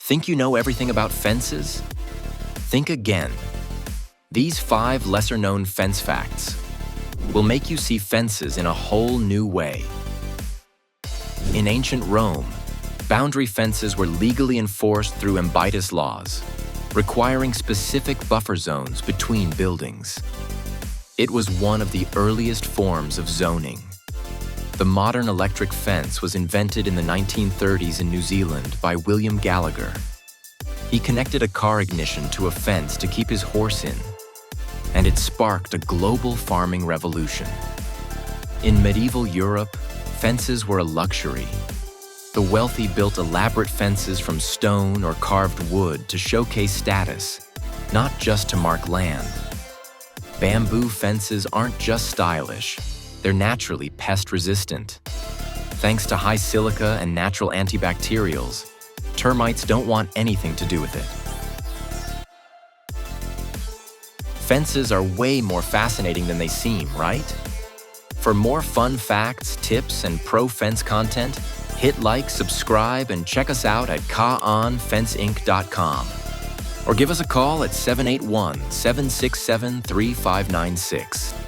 Think you know everything about fences? Think again. These 5 lesser-known fence facts will make you see fences in a whole new way. In ancient Rome, boundary fences were legally enforced through imbitus laws, requiring specific buffer zones between buildings. It was one of the earliest forms of zoning. The modern electric fence was invented in the 1930s in New Zealand by William Gallagher. He connected a car ignition to a fence to keep his horse in, and it sparked a global farming revolution. In medieval Europe, fences were a luxury. The wealthy built elaborate fences from stone or carved wood to showcase status, not just to mark land. Bamboo fences aren't just stylish, they're naturally pest-resistant. Thanks to high silica and natural antibacterials, termites don't want anything to do with it. Fences are way more fascinating than they seem, right? For more fun facts, tips, and pro fence content, hit like, subscribe, and check us out at CAANFenceInc.com. Or give us a call at 781-767-3596.